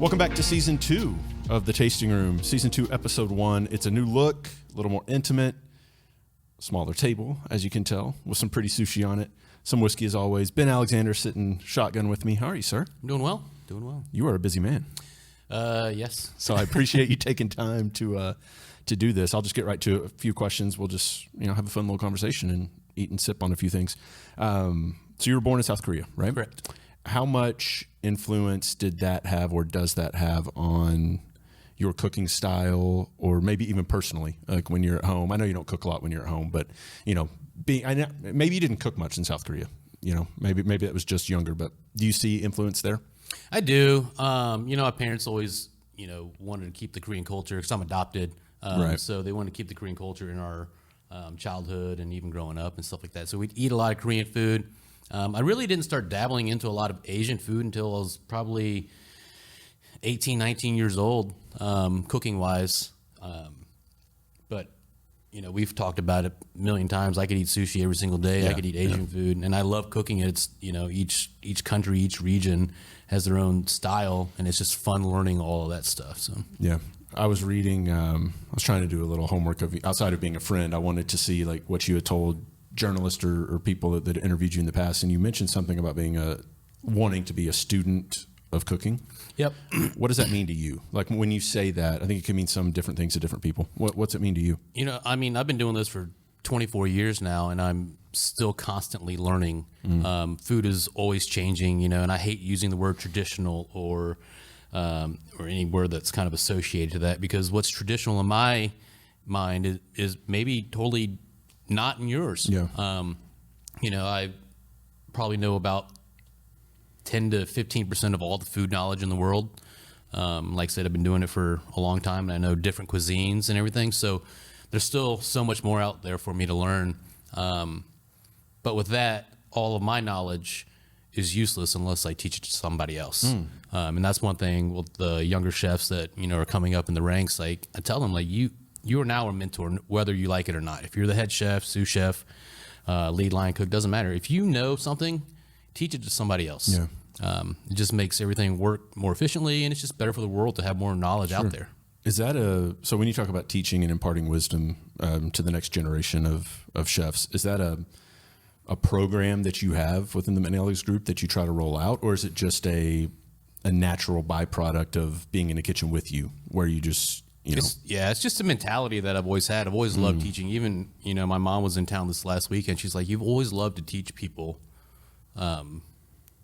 Welcome back to Season 2 of The Tasting Room. Season 2, Episode 1. It's a new look, a little more intimate, smaller table, as you can tell, with some pretty sushi on it. Some whiskey as always. Ben Alexander sitting shotgun with me. How are you, sir? I'm doing well. Doing well. You are a busy man. Yes. So I appreciate you taking time to do this. I'll just get right to a few questions. We'll just have a fun little conversation and eat and sip on a few things. So you were born in South Korea, right? Correct. How much influence did that have, or does that have, on your cooking style, or maybe even personally, like when you're at home? I know you don't cook a lot when you're at home, but maybe you didn't cook much in South Korea. Maybe that was just younger. But do you see influence there? I do. My parents always, wanted to keep the Korean culture because I'm adopted. Right. So they wanted to keep the Korean culture in our childhood and even growing up and stuff like that. So we'd eat a lot of Korean food. I really didn't start dabbling into a lot of Asian food until I was probably 18, 19 years old, cooking-wise. But we've talked about it a million times. I could eat sushi every single day. Yeah, I could eat Asian food, and I love cooking it. It's, each country, each region has their own style, and it's just fun learning all of that stuff. So yeah. I was reading, I was trying to do a little homework outside of being a friend. I wanted to see like what you had told journalists or people that interviewed you in the past, and you mentioned something about wanting to be a student of cooking. Yep. What does that mean to you? Like when you say that, I think it can mean some different things to different people. What's it mean to you? I've been doing this for 24 years now, and I'm still constantly learning. Food is always changing, and I hate using the word traditional or any word that's kind of associated to that, because what's traditional in my mind is maybe totally not in yours. Yeah. I probably know about 10 to 15% of all the food knowledge in the world. Like I said, I've been doing it for a long time, and I know different cuisines and everything. So there's still so much more out there for me to learn. But with that, all of my knowledge is useless unless I teach it to somebody else. And that's one thing with the younger chefs that, are coming up in the ranks. Like I tell them, like you are now a mentor, whether you like it or not. If you're the head chef, sous chef, lead line cook, doesn't matter. If you know something, teach it to somebody else. Yeah. It just makes everything work more efficiently, and it's just better for the world to have more knowledge out there. Is that so when you talk about teaching and imparting wisdom to the next generation of chefs, is that a program that you have within the McNellie's group that you try to roll out, or is it just a natural byproduct of being in a kitchen with you, where you just it's just a mentality that I've always had. I've always loved teaching. Even, my mom was in town this last weekend. She's like, you've always loved to teach people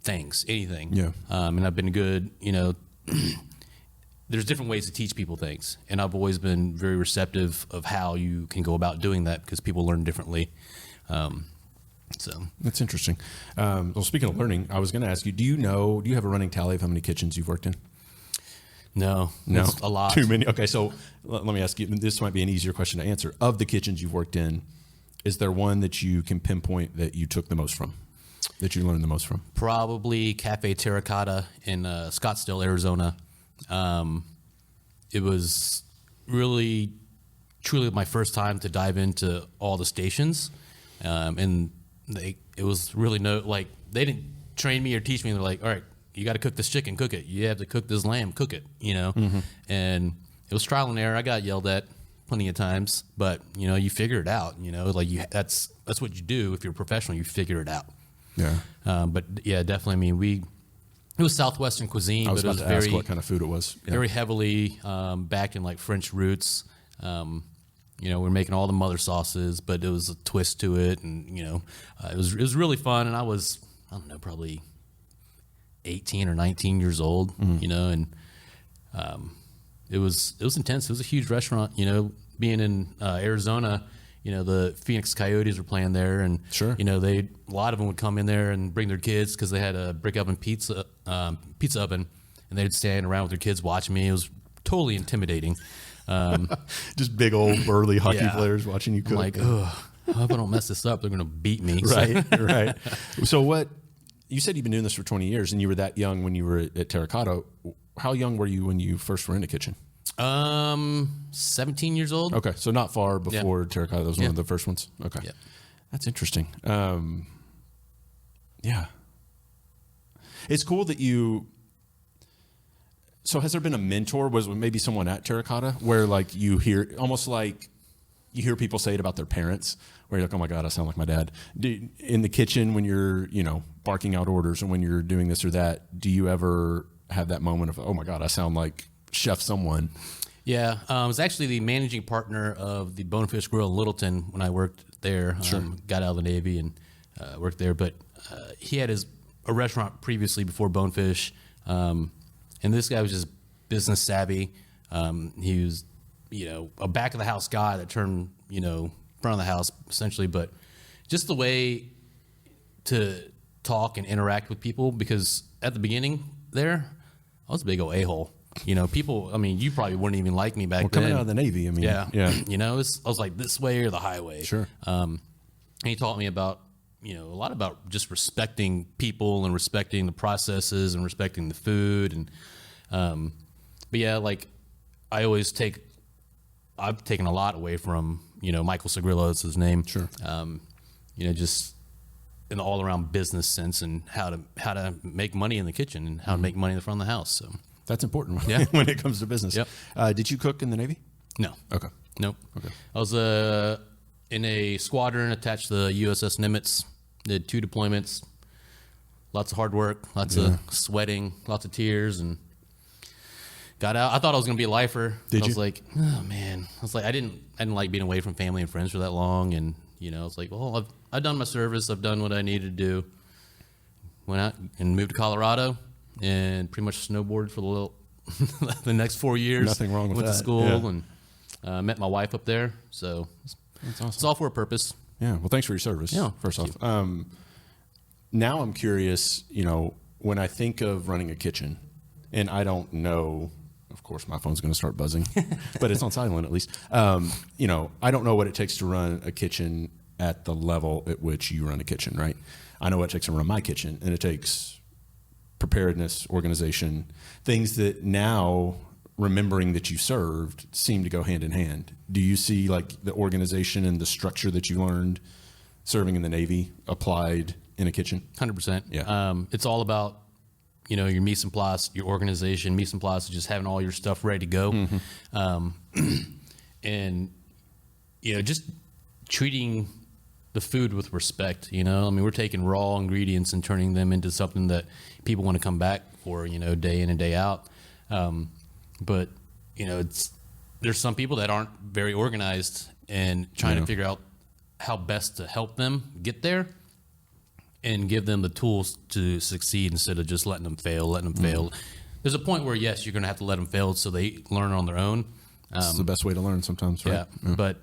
things, anything. Yeah. And I've been good, there's different ways to teach people things. And I've always been very receptive of how you can go about doing that, because people learn differently. So that's interesting. Well, speaking of learning, I was going to ask you, do you have a running tally of how many kitchens you've worked in? No, it's a lot. Too many. Okay, so let me ask you, this might be an easier question to answer. Of the kitchens you've worked in, is there one that you can pinpoint that you took the most from, that you learned the most from? Probably Cafe Terracotta in Scottsdale, Arizona. It was really, truly my first time to dive into all the stations. And it was really they didn't train me or teach me. They're like, all right, you got to cook this chicken, cook it. You have to cook this lamb, cook it, And it was trial and error. I got yelled at plenty of times, but you figure it out, that's what you do. If you're a professional, you figure it out. Yeah. But yeah, definitely. I mean, it was Southwestern cuisine, I was but it was about to ask very, what kind of food it was. Yeah. very heavily backed in like French roots. We're making all the mother sauces, but it was a twist to it, and it was really fun. And I was, I don't know, probably 18 or 19 years old, and it was intense. It was a huge restaurant, being in Arizona. The Phoenix Coyotes were playing there, and sure, a lot of them would come in there and bring their kids, because they had a brick oven pizza oven, and they'd stand around with their kids watching me. It was totally intimidating. Just big old burly hockey players watching you cook. I'm like, oh, I hope I don't mess this up. They're going to beat me. Right. So you said you've been doing this for 20 years, and you were that young when you were at Terracotta. How young were you when you first were in the kitchen? 17 years old. Okay, so not far before Terracotta. That was one of the first ones. Okay, that's interesting. Yeah, it's cool that you. So has there been a mentor? Was it maybe someone at Terracotta where like you hear almost like you hear people say it about their parents, where you're like, oh my God, I sound like my dad. In the kitchen when you're, barking out orders and when you're doing this or that, do you ever have that moment of, oh my God, I sound like Chef someone? Yeah, I was actually the managing partner of the Bonefish Grill in Littleton when I worked there. Sure. Got out of the Navy and worked there, but he had a restaurant previously before Bonefish, and this guy was just business savvy. He was, a back of the house guy that turned, front of the house essentially, but just the way to talk and interact with people, because at the beginning there, I was a big old a-hole. People, you probably wouldn't even like me back then. Coming out of the Navy, yeah. Yeah. I was like, this way or the highway. Sure. And he taught me about, a lot about just respecting people and respecting the processes and respecting the food. And, but yeah, like I've taken a lot away from, Michael Sagrillo is his name. Sure. Just an all around business sense and how to make money in the kitchen and how to make money in the front of the house. So that's important yeah. when it comes to business. Yep. Did you cook in the Navy? No. Okay. Nope. Okay. I was in a squadron attached to the USS Nimitz. Did 2 deployments. Lots of hard work, lots of sweating, lots of tears, and got out. I thought I was going to be a lifer. Did you? I was like, oh man. I was like, I didn't like being away from family and friends for that long, and I was like, well, I've done my service. I've done what I needed to do. Went out and moved to Colorado, and pretty much snowboarded for the next 4 years. Nothing wrong with Went that. to school and met my wife up there. So That's awesome. it's all for a purpose. Yeah. Well, thanks for your service. Yeah, First off, thank now I'm curious. When I think of running a kitchen, and I don't know. Of course, my phone's going to start buzzing, but it's on silent at least. I don't know what it takes to run a kitchen at the level at which you run a kitchen, right? I know what it takes to run my kitchen, and it takes preparedness, organization, things that now, remembering that you served, seem to go hand in hand. Do you see like the organization and the structure that you learned serving in the Navy applied in a kitchen? 100%. Yeah. It's all about, your mise en place, your organization. Mise en place is just having all your stuff ready to go. Mm-hmm. And, just treating the food with respect, we're taking raw ingredients and turning them into something that people want to come back for, day in and day out. But, there's some people that aren't very organized and trying to figure out how best to help them get there and give them the tools to succeed instead of just letting them fail. There's a point where, yes, you're going to have to let them fail so they learn on their own. It's the best way to learn sometimes, right? Yeah. But,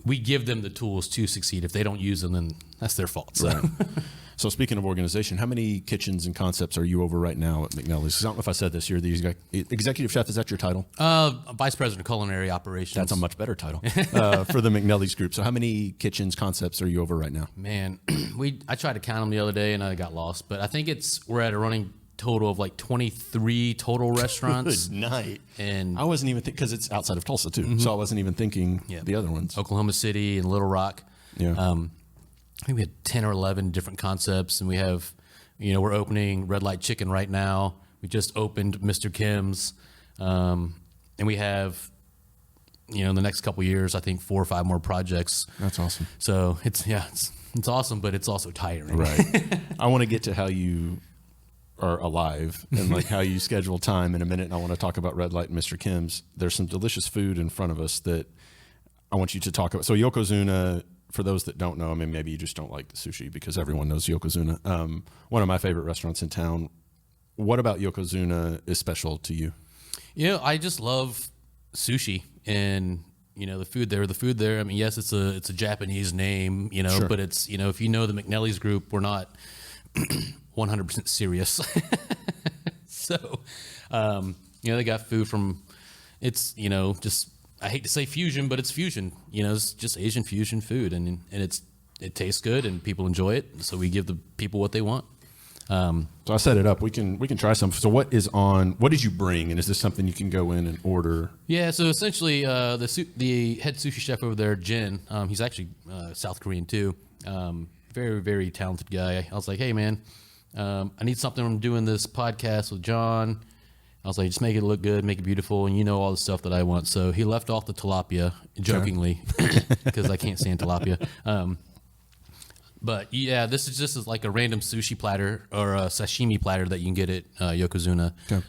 we give them the tools to succeed. If they don't use them, then that's their fault. So. Right. So speaking of organization, how many kitchens and concepts are you over right now at McNellie's? I don't know if I said this. You're the executive chef. Is that your title? Vice President of Culinary Operations. That's a much better title for the McNellie's group. So how many kitchens, concepts are you over right now? Man, I tried to count them the other day and I got lost. But I think we're at a running total of like 23 total restaurants. Good night. And I wasn't even because it's outside of Tulsa too, so I wasn't even thinking the other ones. Oklahoma City and Little Rock. Yeah. I think we had 10 or 11 different concepts, and we have, we're opening Red Light Chicken right now. We just opened Mr. Kim's, and we have, in the next couple of years, I think 4 or 5 more projects. That's awesome. So it's awesome, but it's also tiring. Right. I want to get to how you are alive and like how you schedule time in a minute. And I want to talk about Red Light and Mr. Kim's. There's some delicious food in front of us that I want you to talk about. So Yokozuna, for those that don't know, maybe you just don't like the sushi because everyone knows Yokozuna. One of my favorite restaurants in town. What about Yokozuna is special to you? I just love sushi and, the food there. Yes, it's a Japanese name, Sure. but it's, if you know the McNellie's group, we're not 100% serious. So, they got food from, it's, just, I hate to say fusion, but it's fusion. It's just Asian fusion food, and it tastes good, and people enjoy it. So we give the people what they want. So I set it up. We can try some. So what did you bring, and is this something you can go in and order? Yeah. So essentially, the head sushi chef over there, Jin, he's actually South Korean too. Very, very talented guy. I was like, hey man, I need something. I'm doing this podcast with John. I was like, just make it look good, make it beautiful, and all the stuff that I want. So he left off the tilapia, jokingly, because I can't stand tilapia. But yeah, this is just like a random sushi platter or a sashimi platter that you can get at Yokozuna. Okay.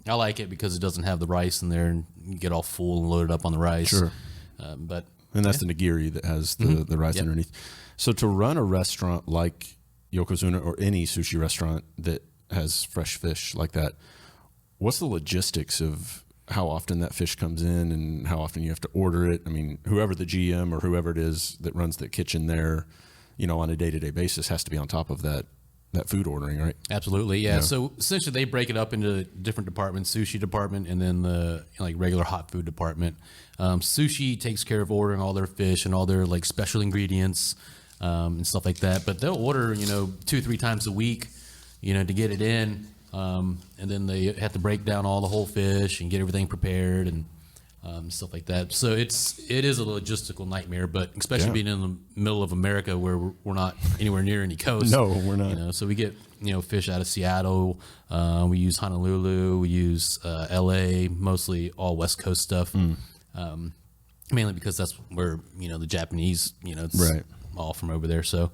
I like it because it doesn't have the rice in there, and you get all full and loaded up on the rice. Sure. And that's the nigiri that has the rice underneath. So to run a restaurant like Yokozuna or any sushi restaurant that has fresh fish like that, what's the logistics of how often that fish comes in and how often you have to order it? I mean, whoever the GM or whoever it is that runs the kitchen there, on a day-to-day basis has to be on top of that food ordering, right? Absolutely, yeah. So essentially they break it up into different departments, sushi department and then the regular hot food department. Sushi takes care of ordering all their fish and all their special ingredients and stuff like that. But they'll order, 2-3 times a week, to get it in. And then they have to break down all the whole fish and get everything prepared and stuff like that. So it is a logistical nightmare, but especially being in the middle of America where we're not anywhere near any coast. No, we're not. So we get fish out of Seattle. We use Honolulu. We use LA. Mostly all West Coast stuff. Mainly because that's where the Japanese. It's right. all from over there. So,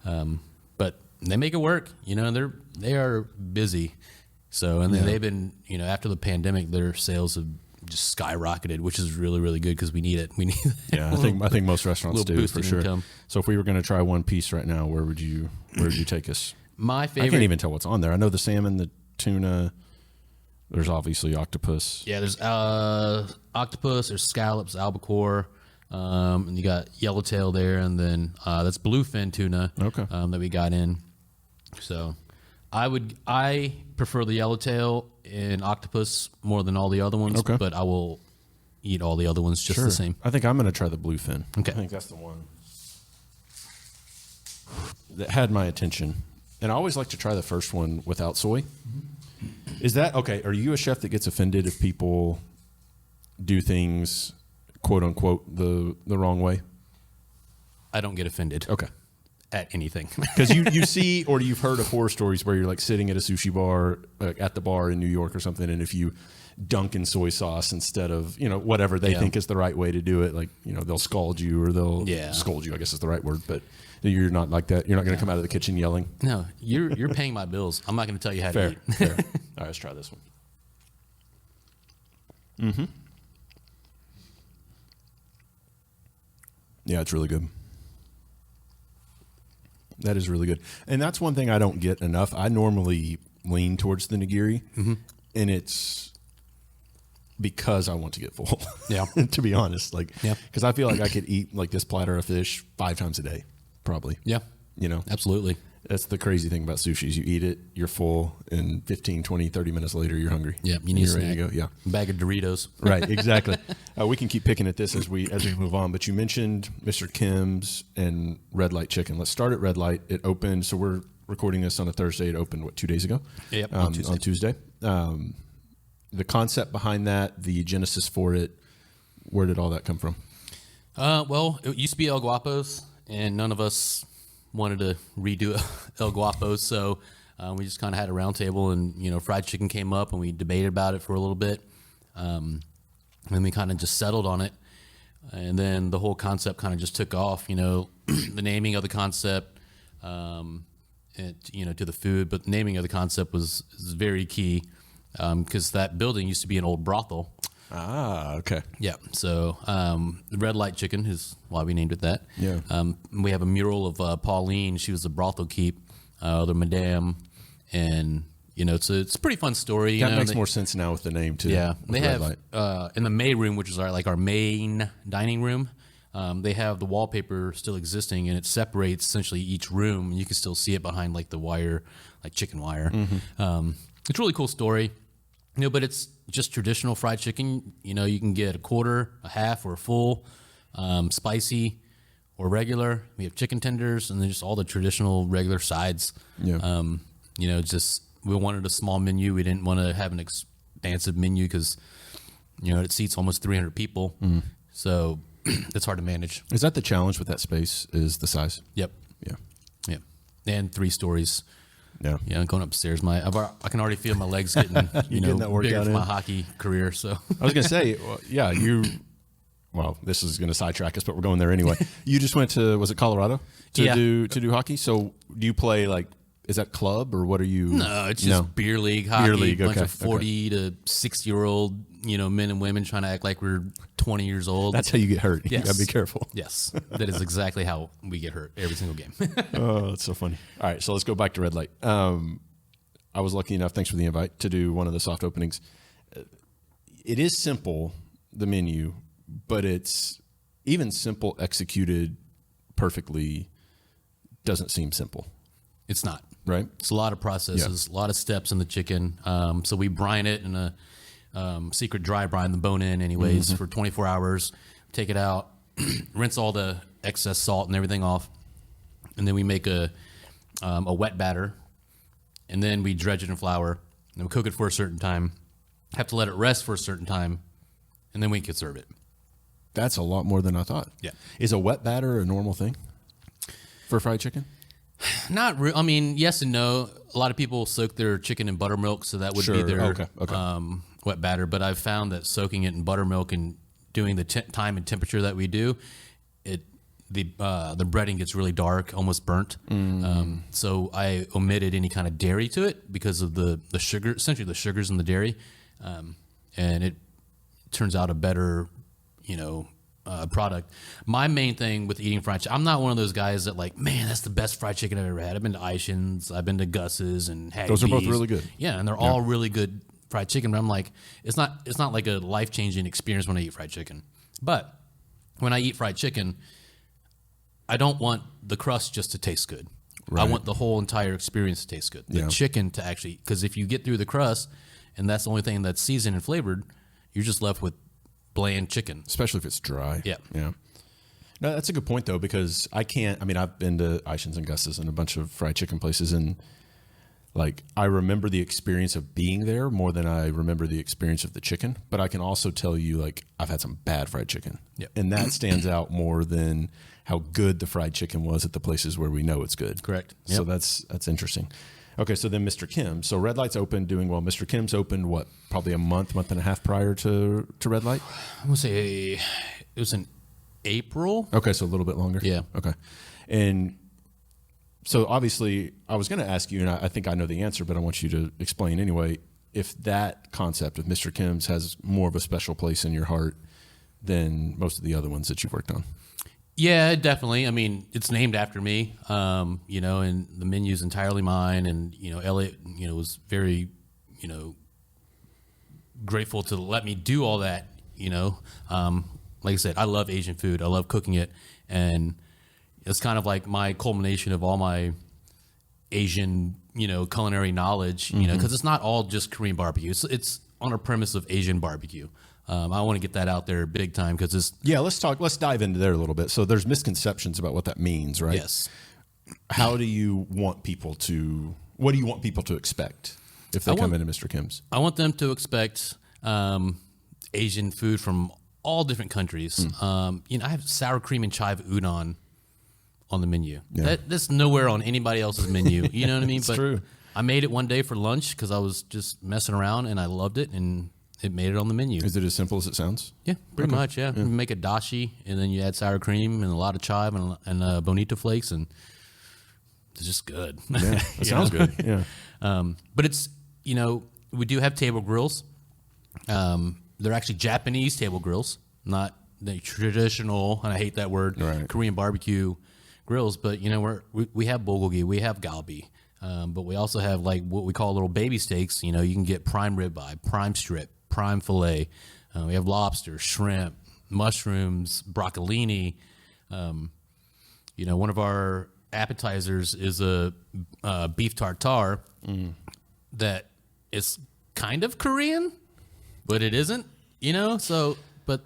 but they make it work. They are busy. So and then they've been after the pandemic, their sales have just skyrocketed, which is really, really good because we need it. We need I think most restaurants do for sure. Income. So if we were going to try one piece right now, where would you take us? My favorite. I can't even tell what's on there. I know the salmon, the tuna. There's obviously octopus. Yeah, there's octopus. There's scallops, albacore, and you got yellowtail there, and then that's bluefin tuna. Okay. That we got in. So, I prefer the yellowtail and octopus more than all the other ones. Okay. But I will eat all the other ones just the same. I think I'm going to try the bluefin. Okay. I think that's the one that had my attention. And I always like to try the first one without soy. Is that okay? Are you a chef that gets offended if people do things, quote unquote, the wrong way? I don't get offended. Okay. At anything. Because you see or you've heard of horror stories where you're sitting at a sushi bar, at the bar in New York or something, and if you dunk in soy sauce instead of whatever they think is the right way to do it, they'll scald you or they'll scold you, I guess is the right word, but you're not like that. You're not going to come out of the kitchen yelling. No, you're paying my bills. I'm not going to tell you how to eat. Fair. All right, let's try this one. Yeah, it's really good. That is really good. And that's one thing I don't get enough. I normally lean towards the nigiri, and it's because I want to get full. Yeah. To be honest. Because I feel like I could eat this platter of fish 5 times a day, probably. Yeah. Absolutely. That's the crazy thing about sushi is you eat it, you're full, and 15, 20, 30 minutes later, you're hungry. Yeah, you need you're ready to go. Yeah. Bag of Doritos. Right, exactly. We can keep picking at this as we move on, but you mentioned Mr. Kim's and Red Light Chicken. Let's start at Red Light. It opened, so we're recording this on a Thursday. It opened, 2 days ago? Yep, on Tuesday. The concept behind that, the genesis for it, where did all that come from? Well, it used to be El Guapo's, and none of us wanted to redo El Guapo, so we just kind of had a round table, and fried chicken came up, and we debated about it for a little bit, and then we kind of just settled on it, and then the whole concept kind of just took off. The naming of the concept, and, to the food, but the naming of the concept is very key because that building used to be an old brothel. Ah, okay. Yeah. So the Red Light Chicken is why we named it that. Yeah. We have a mural of Pauline. She was the brothel keep, the madame, and it's a pretty fun story. That makes more sense now with the name too. Yeah. They Red have Light. in the May room, which is our main dining room. They have the wallpaper still existing, and it separates essentially each room, and you can still see it behind the wire, chicken wire. It's a really cool story. But it's just traditional fried chicken. You can get a quarter, a half, or a full, spicy or regular. We have chicken tenders, and then just all the traditional regular sides. Yeah. Just we wanted a small menu. We didn't want to have an expansive menu because, it seats almost 300 people. So it's hard to manage. Is that the challenge with that space? Is the size? Yep. Yeah. Yep. And 3 stories. Yeah. Yeah, going upstairs. I can already feel my legs getting, getting that workout bigger for in? my hockey career. So I was going to say, well, this is going to sidetrack us, but we're going there anyway. You just went to, was it Colorado to do hockey? So do you play is that club or what are you? No, it's just beer league hockey. Beer league, bunch okay, of 40 to 60-year-old, men and women trying to act like we're 20 years old. That's how you get hurt. Yes. You got to be careful. Yes, that is exactly how we get hurt every single game. Oh, that's so funny. All right, so let's go back to Red Light. I was lucky enough, thanks for the invite, to do one of the soft openings. It is simple, the menu, but it's even simple executed perfectly doesn't seem simple. It's not. Right? It's a lot of processes, a lot of steps in the chicken. So we brine it in a secret dry brine, the bone in anyways, for 24 hours. Take it out, rinse all the excess salt and everything off. And then we make a wet batter. And then we dredge it in flour. And we cook it for a certain time. Have to let it rest for a certain time. And then we can serve it. That's a lot more than I thought. Yeah. Is a wet batter a normal thing for fried chicken? Not real. I mean, yes and no. A lot of people soak their chicken in buttermilk, so that would be their Okay. wet batter. But I've found that soaking it in buttermilk and doing the time and temperature that we do, the breading gets really dark, almost burnt. So I omitted any kind of dairy to it because of the sugar, essentially the sugars in the dairy, and it turns out a better, product. My main thing with eating fried chicken, I'm not one of those guys that man, that's the best fried chicken I've ever had. I've been to Ishin's, I've been to Gus's and Haggis. Those are both really good. Yeah, and they're all really good fried chicken. But I'm like, it's not like a life-changing experience when I eat fried chicken. But when I eat fried chicken, I don't want the crust just to taste good. Right. I want the whole entire experience to taste good. The chicken to actually, because if you get through the crust and that's the only thing that's seasoned and flavored, you're just left with bland chicken. Especially if it's dry. Yeah. Yeah. No, that's a good point, though, because I've been to Ishin's and Gus's and a bunch of fried chicken places, and I remember the experience of being there more than I remember the experience of the chicken. But I can also tell you, I've had some bad fried chicken. Yep. And that stands out more than how good the fried chicken was at the places where we know it's good. Correct. So Yep. that's interesting. Okay, so then Mr. Kim's. So Red Light's open, doing well. Mr. Kim's opened, what, probably a month and a half prior to Red Light? I'm going to say it was in April. Okay, so a little bit longer. Yeah. Okay. And so obviously, I was going to ask you, and I think I know the answer, but I want you to explain anyway, if that concept of Mr. Kim's has more of a special place in your heart than most of the other ones that you've worked on. Yeah, definitely. I mean, it's named after me, and the menu's entirely mine. And, Elliot, was very, grateful to let me do all that, Like I said, I love Asian food. I love cooking it. And it's kind of like my culmination of all my Asian, culinary knowledge, because it's not all just Korean barbecue. It's on a premise of Asian barbecue. I want to get that out there big time because it's... Yeah, let's dive into there a little bit. So there's misconceptions about what that means, right? Yes. What do you want people to expect if they come into Mr. Kim's? I want them to expect Asian food from all different countries. I have sour cream and chive udon on the menu. Yeah. That's nowhere on anybody else's menu. You know what I mean? It's true. I made it one day for lunch because I was just messing around and I loved it, and it made it on the menu. Is it as simple as it sounds? Yeah, pretty much. Yeah. You make a dashi, and then you add sour cream and a lot of chive and bonito flakes, and it's just good. Yeah, it sounds good. Yeah. But it's we do have table grills. They're actually Japanese table grills, not the traditional, and I hate that word, right, Korean barbecue grills. But we have bulgogi, we have galbi, but we also have what we call little baby steaks. You can get prime ribeye, prime strip, prime fillet. We have lobster, shrimp, mushrooms, broccolini. One of our appetizers is a beef tartare that is kind of Korean, but it isn't. But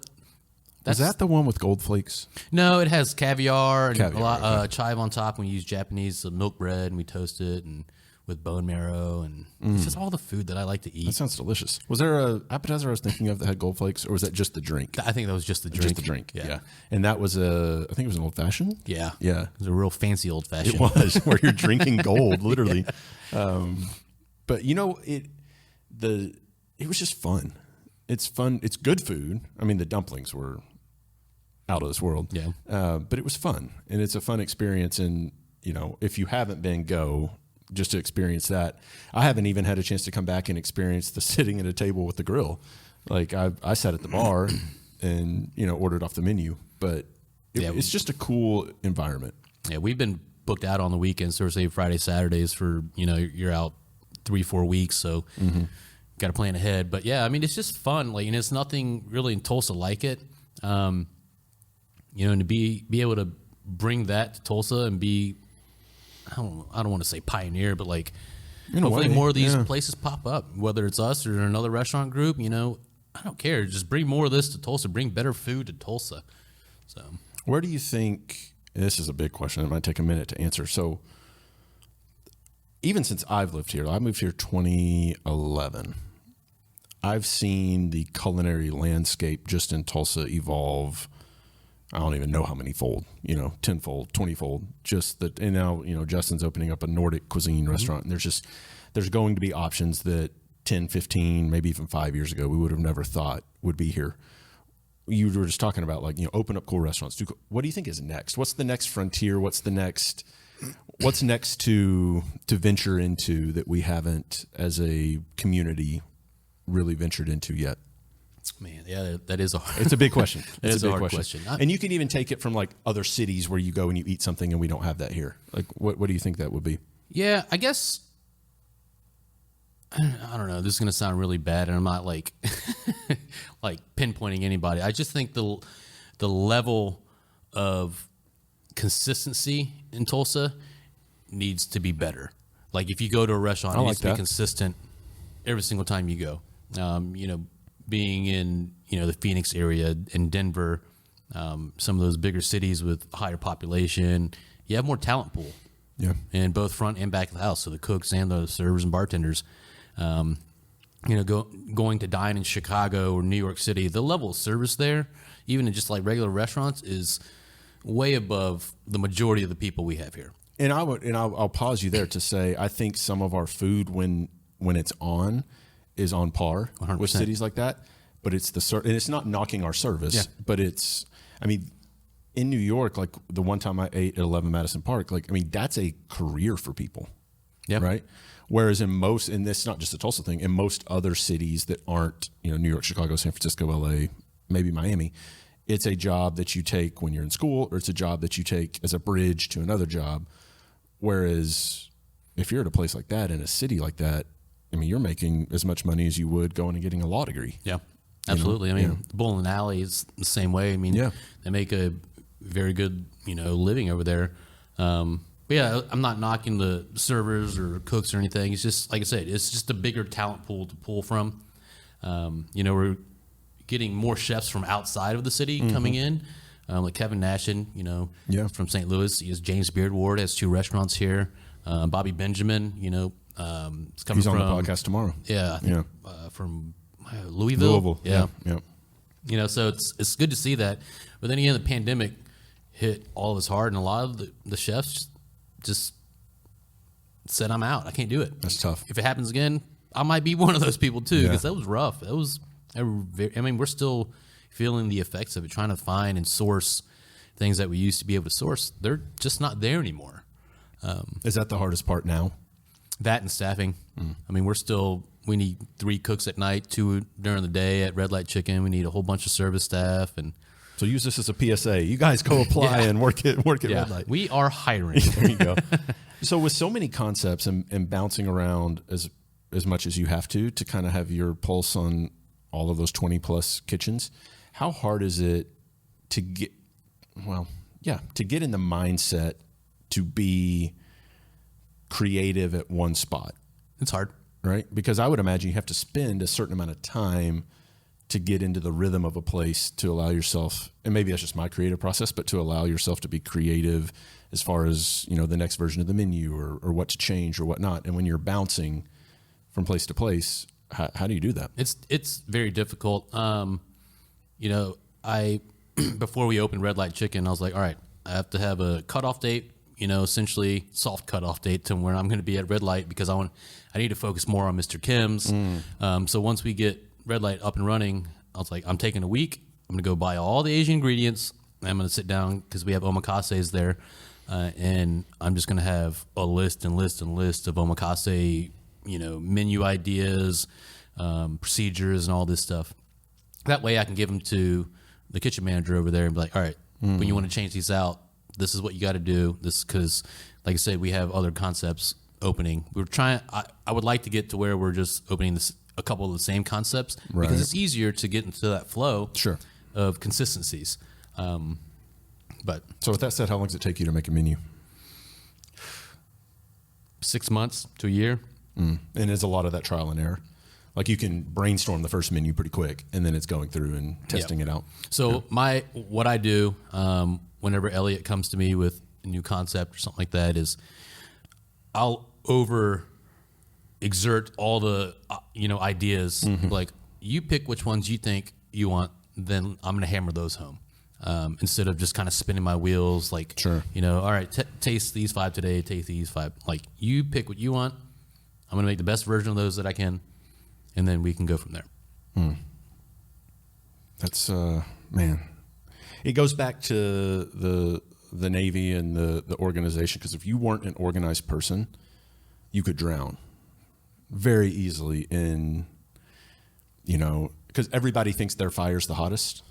is that the one with gold flakes? No, it has caviar and a lot chive on top. We use Japanese milk bread and we toast it, and with bone marrow, and it's just all the food that I like to eat. That sounds delicious. Was there a appetizer I was thinking of that had gold flakes, or was that just the drink? I think that was just the drink. Just the drink, yeah. And that was I think it was an old fashioned. Yeah, yeah. It was a real fancy old fashioned. It was where you're drinking gold, literally. But it was just fun. It's fun. It's good food. I mean, the dumplings were out of this world. Yeah. But it was fun, and it's a fun experience. And if you haven't been, go just to experience that. I haven't even had a chance to come back and experience the sitting at a table with the grill. Like I sat at the bar and ordered off the menu, but it's just a cool environment. Yeah, we've been booked out on the weekends, Thursday, Friday, Saturdays for you're out 3-4 weeks, so got to plan ahead. But yeah, I mean, it's just fun. Like, and it's nothing really in Tulsa like it. And to be able to bring that to Tulsa and be, I don't want to say pioneer, but like hopefully more of these places pop up, whether it's us or another restaurant group. I don't care. Just bring more of this to Tulsa. Bring better food to Tulsa. So, where do you think? This is a big question. It might take a minute to answer. So, even since I've lived here, I moved here 2011. I've seen the culinary landscape just in Tulsa evolve. I don't even know how many fold, 10-fold, 20-fold. Just that, and now, Justin's opening up a Nordic cuisine restaurant, and there's going to be options that 10, 15, maybe even 5 years ago we would have never thought would be here. You were just talking about open up cool restaurants. What do you think is next? What's the next frontier? What's next to venture into that we haven't as a community really ventured into yet? Man, yeah, that is it's a big question. It's a hard question. And you can even take it from other cities where you go and you eat something and we don't have that here. What do you think that would be? Yeah, I guess, I don't know. This is going to sound really bad, and I'm not like pinpointing anybody. I just think the level of consistency in Tulsa needs to be better. Like, if you go to a restaurant, it needs to be consistent every single time you go. Being in the Phoenix area, in Denver, some of those bigger cities with higher population, you have more talent pool. Yeah, in both front and back of the house. So the cooks and the servers and bartenders. Going to dine in Chicago or New York City, the level of service there, even in just like regular restaurants, is way above the majority of the people we have here. And I'll pause you there to say I think some of our food when it's on is on par 100%. With cities like that, but it's and it's not knocking our service, but in New York, like the one time I ate at 11 Madison Park, that's a career for people, right? Whereas in most, and this is not just a Tulsa thing, in most other cities that aren't New York, Chicago, San Francisco, LA, maybe Miami, it's a job that you take when you're in school, or it's a job that you take as a bridge to another job. Whereas if you're at a place like that, in a city like that, you're making as much money as you would going and getting a law degree. Yeah, absolutely. Bull and Alley is the same way. They make a very good, living over there. But yeah, I'm not knocking the servers or cooks or anything. It's just, like I said, it's just a bigger talent pool to pull from. We're getting more chefs from outside of the city coming in, like Kevin Nashin, from St. Louis. He has James Beardward, has 2 restaurants here. Bobby Benjamin, it's coming He's on the podcast tomorrow. Yeah, I think, from Louisville. Yeah. So it's good to see that. But then again, the pandemic hit all of us hard, and a lot of the chefs just said, "I'm out. I can't do it." That's tough. If it happens again, I might be one of those people too, because that was rough. We're still feeling the effects of it, trying to find and source things that we used to be able to source. They're just not there anymore. Is that the hardest part now? That and staffing. We need 3 cooks at night, 2 during the day at Red Light Chicken. We need a whole bunch of service staff, and so use this as a PSA. You guys go apply and work at Red Light. We are hiring. There you go. So with so many concepts and bouncing around as much as you have to kind of have your pulse on all of those 20 plus kitchens, how hard is it to get in the mindset to be creative at one spot? It's hard. Right? Because I would imagine you have to spend a certain amount of time to get into the rhythm of a place, to allow yourself, and maybe that's just my creative process, but to allow yourself to be creative as far as, the next version of the menu or what to change or whatnot. And when you're bouncing from place to place, how do you do that? It's very difficult. I before we opened Red Light Chicken, I was like, all right, I have to have a cutoff date, essentially soft cutoff date to where I'm going to be at Red Light, because I need to focus more on Mr. Kim's. So once we get Red Light up and running, I was like, I'm taking a week. I'm going to go buy all the Asian ingredients. I'm going to sit down, because we have omakase there, and I'm just going to have a list of omakase, menu ideas, procedures, and all this stuff. That way I can give them to the kitchen manager over there and be like, all right, when you want to change these out, this is what you got to do. This, because like I said, we have other concepts opening. We're trying, I would like to get to where we're just opening a couple of the same concepts, because it's easier to get into that flow of consistencies. But so with that said, how long does it take you to make a menu? 6 months to a year. And is a lot of that trial and error? Like, you can brainstorm the first menu pretty quick, and then it's going through and testing it out. So what I do whenever Elliot comes to me with a new concept or something like that is I'll exert all the ideas. Like, you pick which ones you think you want, then I'm gonna hammer those home. Instead of just kind of spinning my wheels, like, all right, taste these 5 today, taste these 5. Like, you pick what you want. I'm gonna make the best version of those that I can, and then we can go from there. That's man. It goes back to the Navy and the organization, because if you weren't an organized person, you could drown very easily in, because everybody thinks their fire's the hottest,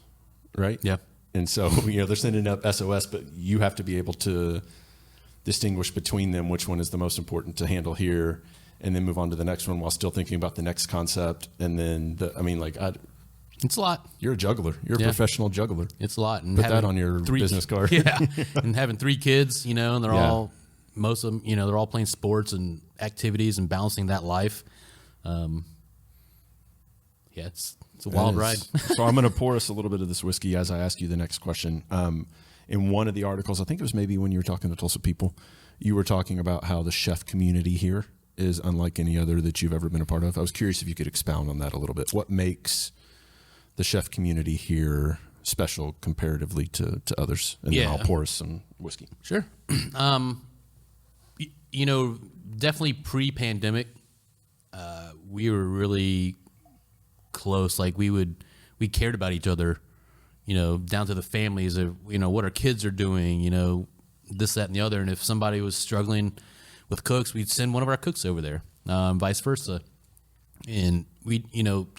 right? Yeah. And so, they're sending up SOS, but you have to be able to distinguish between them, which one is the most important to handle here, and then move on to the next one while still thinking about the next concept. And then, it's a lot. You're a juggler. You're a professional juggler. It's a lot. And put that on your business card. Yeah. And having 3 kids, and they're all, most of them, they're all playing sports and activities and balancing that life. It's a wild ride. So I'm going to pour us a little bit of this whiskey as I ask you the next question. In one of the articles, I think it was maybe when you were talking to Tulsa People, you were talking about how the chef community here is unlike any other that you've ever been a part of. I was curious if you could expound on that a little bit. What makes the chef community here special comparatively to others? And then I'll pour us some whiskey. Sure. Definitely pre-pandemic, we were really close. Like, we cared about each other, down to the families of, what our kids are doing, this, that, and the other. And if somebody was struggling with cooks, we'd send one of our cooks over there, vice versa. And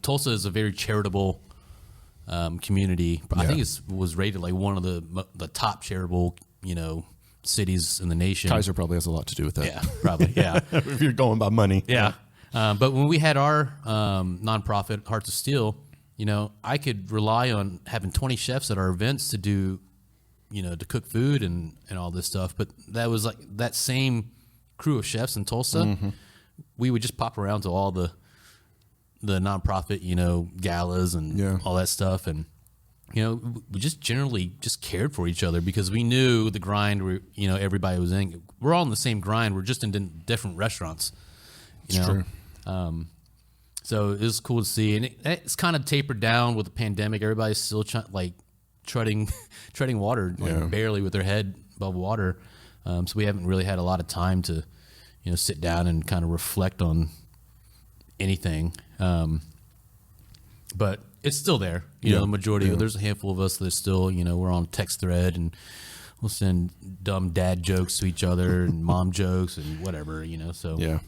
Tulsa is a very charitable community. I think it was rated like one of the top charitable, cities in the nation. Kaiser probably has a lot to do with that. Yeah, probably. Yeah. If you're going by money. Yeah. But when we had our nonprofit, Hearts of Steel, I could rely on having 20 chefs at our events to do, to cook food and all this stuff. But that was like that same crew of chefs in Tulsa. We would just pop around to all the nonprofit, galas and all that stuff. And, we just generally just cared for each other, because we knew the grind everybody was in. We're all in the same grind. We're just in different restaurants. True. So it was cool to see, and it's kind of tapered down with the pandemic. Everybody's still treading water, barely with their head above water. So we haven't really had a lot of time to, sit down and kind of reflect on anything. But it's still there. The majority. There's a handful of us that still, we're on a text thread, and we'll send dumb dad jokes to each other and mom jokes and whatever. So yeah.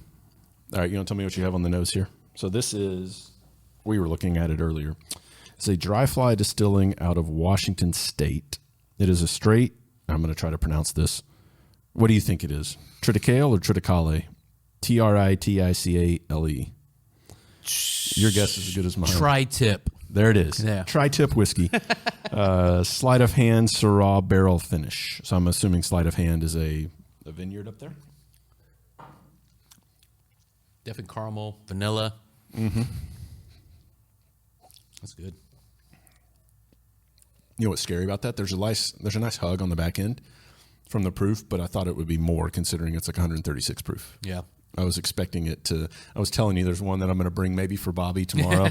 All right, you want to tell me what you have on the nose here? So this is, we were looking at it earlier. It's a dry fly distilling out of Washington State. It is a straight, I'm going to try to pronounce this. What do you think it is? Triticale or Triticale? Triticale. Your guess is as good as mine. Tri-tip. There it is. Yeah. Tri-tip whiskey. Sleight of hand Syrah barrel finish. So I'm assuming sleight of hand is a vineyard up there? Definitely caramel, vanilla. That's good. You know what's scary about that? There's a nice hug on the back end from the proof, but I thought it would be more considering it's like 136 proof. Yeah. I was expecting it to. I was telling you, there's one that I'm going to bring maybe for Bobby tomorrow.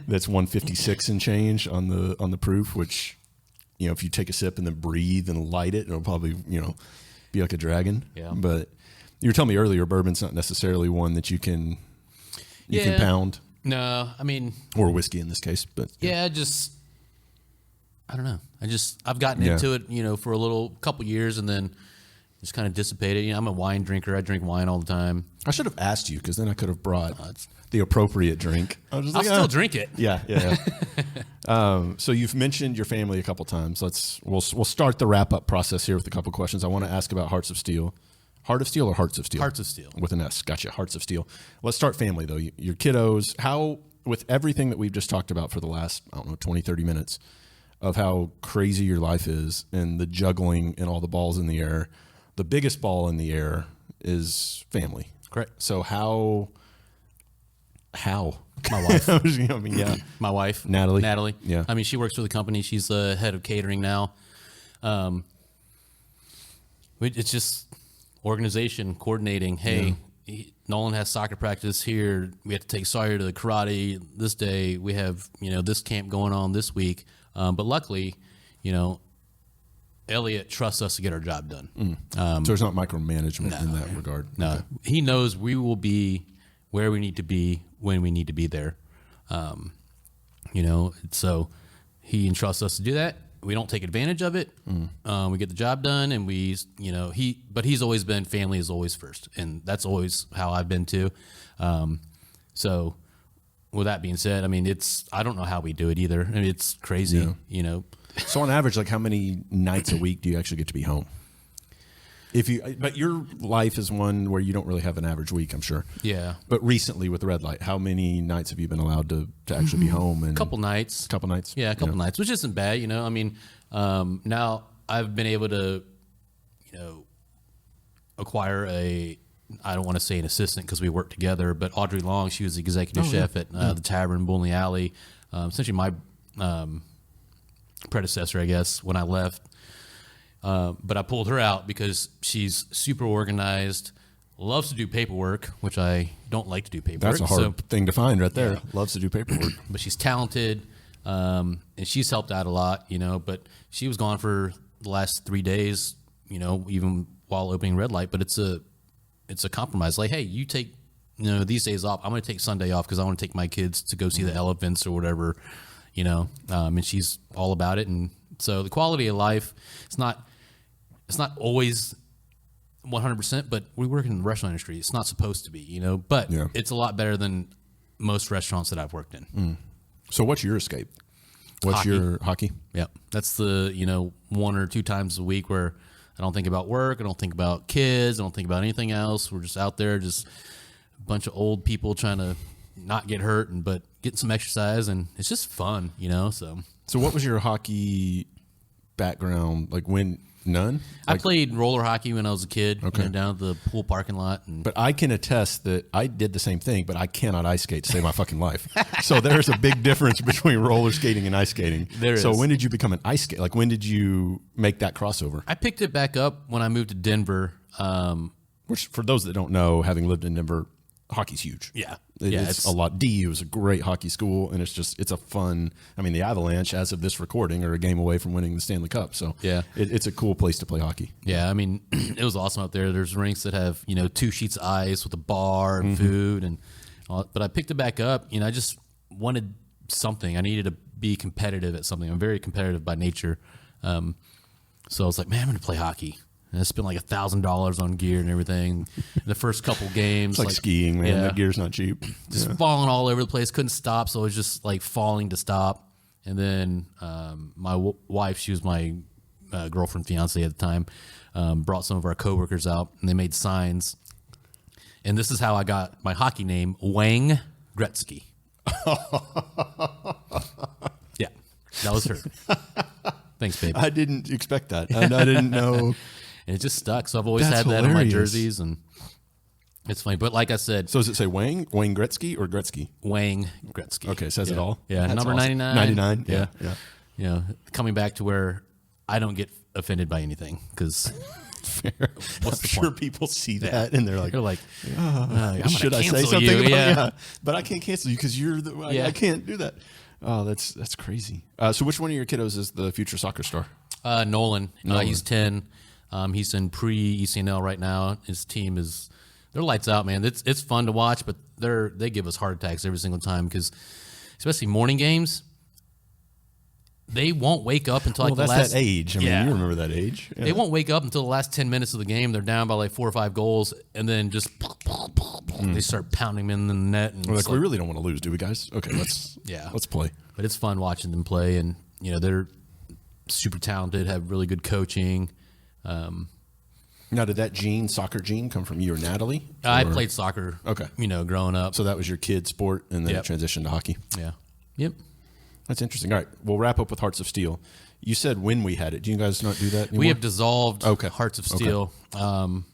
That's 156 and change on the proof. Which, you know, if you take a sip and then breathe and light it, it'll probably be like a dragon. Yeah. But you were telling me earlier, bourbon's not necessarily one that you can pound. No, I mean, or whiskey in this case, but yeah, I don't know. I've gotten into it, for a couple years, and then just kind of dissipated. I'm a wine drinker. I drink wine all the time. I should have asked you, because then I could have brought the appropriate drink. I'll still drink it. Yeah. So you've mentioned your family a couple times. We'll start the wrap up process here with a couple questions. I want to ask about Hearts of Steel. Heart of Steel or Hearts of Steel? Hearts of Steel. With an S. Gotcha. Hearts of Steel. Let's start family, though. Your kiddos, how, with everything that we've just talked about for the last, 20, 30 minutes, of how crazy your life is and the juggling and all the balls in the air, the biggest ball in the air is family. Correct. So how? My wife. My wife. Natalie. Yeah. I mean, she works for the company. She's the head of catering now. It's just organization, coordinating. Hey, Nolan has soccer practice here. We have to take Sawyer to the karate this day. We have, this camp going on this week. But luckily, Elliot trusts us to get our job done. So there's not micromanagement in that regard. No. Okay. He knows we will be where we need to be when we need to be there. So he entrusts us to do that. We don't take advantage of it. We get the job done, and but he's always been, family is always first. And that's always how I've been too. So with that being said, I mean, I don't know how we do it either. I mean, it's crazy, So on average, like, how many nights a week do you actually get to be home? But your life is one where you don't really have an average week, I'm sure. Yeah. But recently with the red light, how many nights have you been allowed to actually be home? A couple nights. Yeah, a couple nights, which isn't bad, I mean, now I've been able to, acquire I don't want to say an assistant because we work together, but Audrey Long, she was the executive chef at the Tavern, Bowling Alley. Essentially my predecessor, I guess, when I left. But I pulled her out because she's super organized, loves to do paperwork, which I don't like to do paperwork. That's a hard thing to find right there. Yeah. Loves to do paperwork. But she's talented, and she's helped out a lot, but she was gone for the last 3 days, even while opening red light. But it's a compromise. Like, hey, you take, these days off. I'm going to take Sunday off because I want to take my kids to go see the elephants or whatever, and she's all about it. And so the quality of life, it's not always 100%, but we work in the restaurant industry. It's not supposed to be, but it's a lot better than most restaurants that I've worked in. So what's your escape? What's your hockey? Yeah. That's the, 1 or 2 times a week where I don't think about work. I don't think about kids. I don't think about anything else. We're just out there, just a bunch of old people trying to not get hurt, but getting some exercise, and it's just fun, So what was your hockey background like? None? I played roller hockey when I was a kid, down at the pool parking lot. But I can attest that I did the same thing, but I cannot ice skate to save my fucking life. So there's a big difference between roller skating and ice skating. There is. So when did you become an ice skater? Like, when did you make that crossover? I picked it back up when I moved to Denver. Which, for those that don't know, having lived in Denver, hockey's huge. Yeah. It's a lot. DU is a great hockey school, and it's a fun. I mean, the Avalanche, as of this recording, are a game away from winning the Stanley Cup. So it's a cool place to play hockey. Yeah, I mean, it was awesome out there. There's rinks that have 2 sheets of ice with a bar and food, and but I picked it back up. I just wanted something. I needed to be competitive at something. I'm very competitive by nature, so I was like, man, I'm going to play hockey. And I spent like $1,000 on gear and everything. The first couple games, it's like skiing, man. That gear's not cheap. Just falling all over the place. Couldn't stop, so it was just like falling to stop. And then my wife, she was my girlfriend, fiance at the time, brought some of our coworkers out, and they made signs. And this is how I got my hockey name, Wang Gretzky. Yeah, that was her. Thanks, babe. I didn't expect that. I didn't know. And it just stuck. So I've always had that on my jerseys. And It's funny, but like I said, So does it say Wayne Gretzky or Gretzky? Wayne Gretzky. Okay, says it all. Yeah, That's number awesome. 99. 99. Yeah. You know, coming back to where I don't get offended by anything because Fair. What's I'm the sure point? people see that and they're like, they're like, should I say cancel something you, about yeah. but I can't cancel you because you're the Yeah. I can't do that. Oh, that's crazy. So which one of your kiddos is the future soccer star? Nolan. He's 10. He's in pre-ECNL right now. His team is they're lights out, man. It's fun to watch, but they give us heart attacks every single time because, especially morning games, they won't wake up until like Well, the that's last that age. I mean, you remember that age. Yeah. They won't wake up until the last 10 minutes of the game. They're down by like 4 or 5 goals, and then just they start pounding them in the net. And We're it's like, we really don't want to lose, do we, guys? Okay, let's play. But it's fun watching them play, and you know they're super talented, have really good coaching. Now, did that soccer gene, come from you or Natalie? I played soccer. Okay. You know, growing up. So that was your kid sport, and then Yep. it transitioned to hockey. Yeah. Yep. That's interesting. All right, we'll wrap up with Hearts of Steel. You said when we had it. Do you guys not do that anymore? We have dissolved Okay. Hearts of Steel, and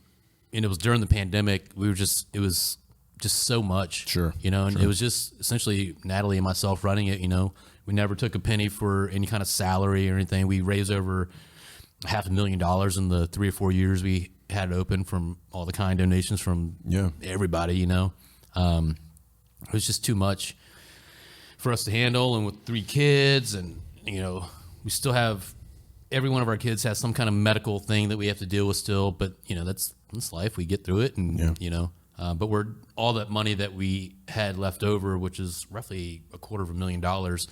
it was during the pandemic. It was just so much. Sure, You know, and it was just essentially Natalie and myself running it. You know, we never took a penny for any kind of salary or anything. We raised over $500,000 in the 3 or 4 years we had it open from all the kind donations from everybody. You know, it was just too much for us to handle, and with 3 kids, and you know, we still have every one of our kids has some kind of medical thing that we have to deal with still. But you know, that's life. We get through it, and you know. But we're all that money that we had left over, which is roughly $250,000,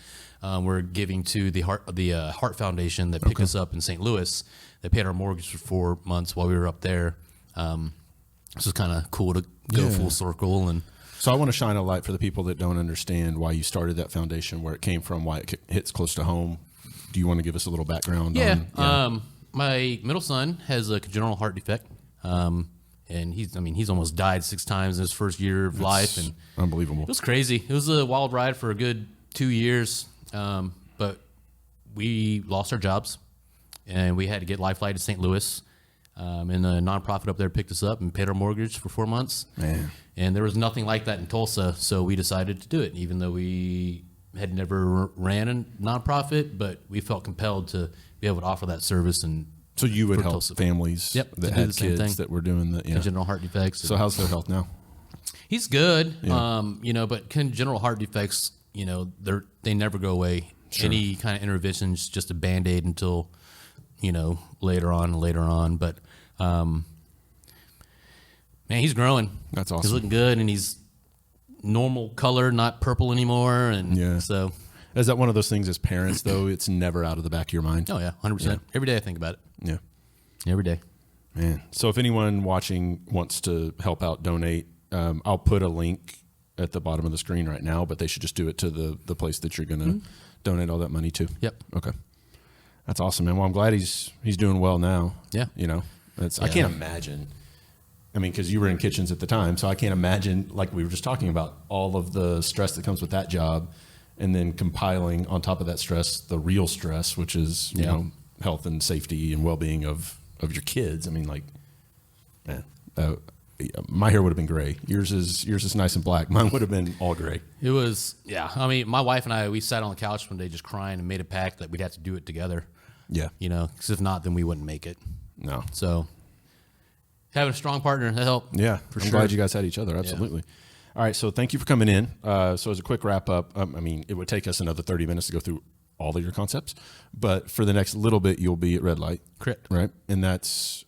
we're giving to the Heart Foundation that picked us up in St. Louis. They paid our mortgage for 4 months while we were up there. This is kind of cool to go full circle. And so I want to shine a light for the people that don't understand why you started that foundation, where it came from, why it hits close to home. Do you want to give us a little background? on my middle son has a congenital heart defect. And he's almost died 6 times in his first year of life, and unbelievable. it was crazy. It was a wild ride for a good 2 years, but we lost our jobs, and we had to get life flight to St. Louis, and a nonprofit up there picked us up and paid our mortgage for 4 months. Man. And there was nothing like that in Tulsa, so we decided to do it, even though we had never ran a nonprofit, but we felt compelled to be able to offer that service. And So you would for help Tulsa. families Yep, to that do had the same kids thing. that were doing the congenital heart defects. So how's their health now? He's good, Yeah. you know, but congenital heart defects, you know, they never go away. Sure. Any kind of intervention is just a Band-Aid until, you know, later on. But, man, he's growing. That's awesome. He's looking good, and he's normal color, not purple anymore. And so, Is that one of those things as parents, though, it's never out of the back of your mind? oh, yeah, 100%. Every day I think about it. Yeah. Every day. Man. So if anyone watching wants to help out, donate, I'll put a link at the bottom of the screen right now, but they should just do it to the place that you're going to donate all that money to. Yep. Okay. That's awesome, man. Well, I'm glad he's doing well now. Yeah. You know, I can't imagine. I mean, because you were in kitchens at the time, so I can't imagine, like we were just talking about, all of the stress that comes with that job, and then compiling on top of that stress, the real stress, which is, you know, health and safety and well-being of your kids. I mean, like, man, my hair would have been gray. Yours is nice and black. Mine would have been all gray. It was, yeah. I mean, my wife and I, we sat on the couch one day just crying and made a pact that we'd have to do it together. Yeah. You know, because if not, then we wouldn't make it. No. So having a strong partner that helped. Yeah, for I'm sure. glad you guys had each other. Absolutely. All right, so thank you for coming in. So as a quick wrap up, I mean, it would take us another 30 minutes to go through all of your concepts, but for the next little bit, you'll be at Red Light. Correct. Right? And that's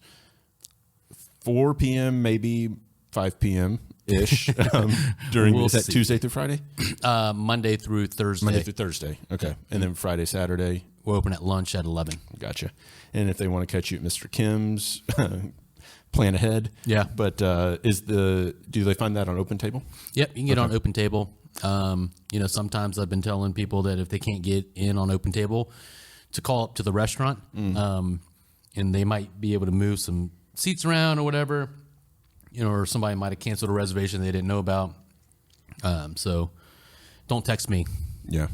4 p.m., maybe 5 p.m.-ish during, We'll is that see. Tuesday through Friday? Monday through Thursday. Monday through Thursday. Okay. And then Friday, Saturday. We're open at lunch at 11. Gotcha. And if they want to catch you at Mr. Kim's, plan ahead. Yeah. But do they find that on Open Table? Yep, you can get on Open Table. You know, sometimes I've been telling people that if they can't get in on Open Table, to call up to the restaurant, and they might be able to move some seats around or whatever, you know, or somebody might have canceled a reservation they didn't know about. So don't text me. Yeah,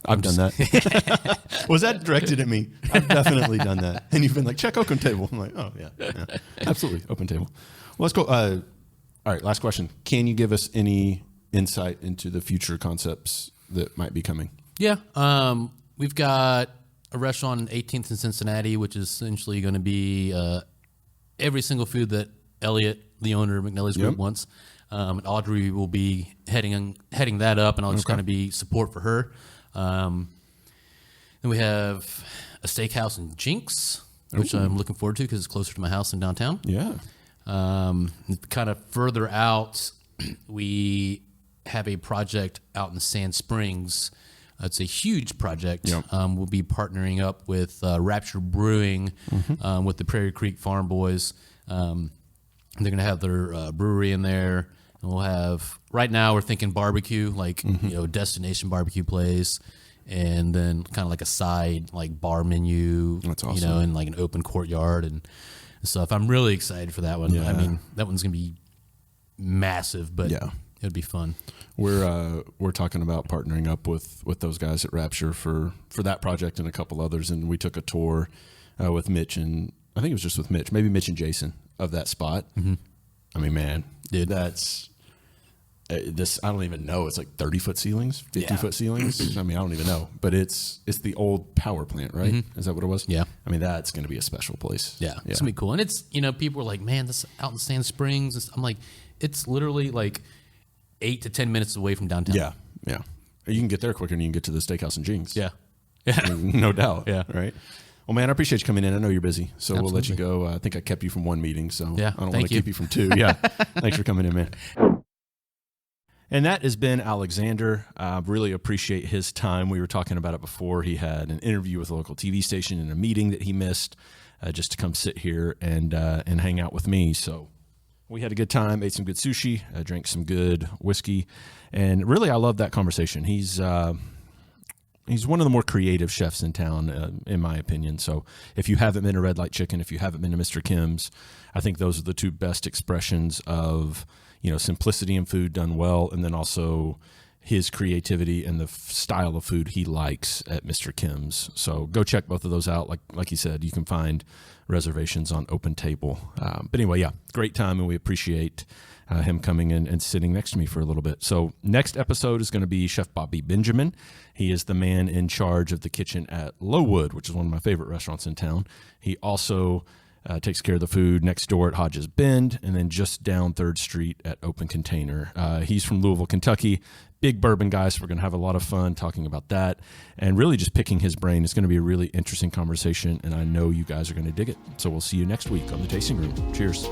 I've done that. Was that directed at me? I've definitely done that. And you've been like, check Open Table. I'm like, oh, yeah, absolutely, Open Table. Well, let's go. All right, last question. Can you give us any insight into the future concepts that might be coming? Yeah. We've got a restaurant on 18th in Cincinnati, which is essentially going to be every single food that Elliot, the owner of McNellie's Group, wants. And Audrey will be heading that up, and I'll just kind of be support for her. Then we have a steakhouse in Jinx, which I'm looking forward to because it's closer to my house in downtown. Yeah. Kind of further out, we have a project out in Sand Springs. It's a huge project. Yep. We'll be partnering up with Rapture Brewing with the Prairie Creek Farm Boys. They're going to have their brewery in there. And we'll have, right now we're thinking barbecue, like, destination barbecue place. And then kind of like a side, like bar menu. That's awesome. And like an open courtyard and stuff. I'm really excited for that one. Yeah. I mean, that one's going to be massive, but it'll be fun. We're talking about partnering up with those guys at Rapture for that project and a couple others, and we took a tour with Mitch, and I think it was just with Mitch, maybe Mitch and Jason, of that spot. I mean, man, dude, that's this. I don't even know. It's like 30-foot ceilings, 50-foot ceilings. I mean, I don't even know, but it's the old power plant, right? Is that what it was? Yeah. I mean, that's going to be a special place. Yeah, it's gonna be cool. And it's, people are like, man, this out in Sand Springs. I'm like, it's literally like 8 to 10 minutes away from downtown. Yeah, yeah. You can get there quicker than you can get to the steakhouse in Jinx. Yeah. No doubt. Yeah. Right. Well, man, I appreciate you coming in. I know you're busy, so Absolutely. We'll let you go. I think I kept you from one meeting, so Yeah, I don't want thank to you. keep you from two. Yeah. Thanks for coming in, man. And that has been Alexander. I really appreciate his time. We were talking about it before. He had an interview with a local TV station and a meeting that he missed just to come sit here and hang out with me. So we had a good time, ate some good sushi, drank some good whiskey, and really I love that conversation. He's one of the more creative chefs in town, in my opinion. So if you haven't been to Red Light Chicken, if you haven't been to Mr. Kim's, I think those are the two best expressions of simplicity in food done well, and then also his creativity and the style of food he likes at Mr. Kim's. So go check both of those out. Like you said, you can find reservations on Open Table. But anyway, yeah, great time, and we appreciate him coming in and sitting next to me for a little bit. So next episode is going to be Chef Bobby Benjamin. He is the man in charge of the kitchen at Lowwood, which is one of my favorite restaurants in town. He also takes care of the food next door at Hodges Bend, and then just down 3rd Street at Open Container. He's from Louisville, Kentucky. Big bourbon guy, so we're going to have a lot of fun talking about that and really just picking his brain. It's going to be a really interesting conversation, and I know you guys are going to dig it. So we'll see you next week on The Tasting Room. Cheers.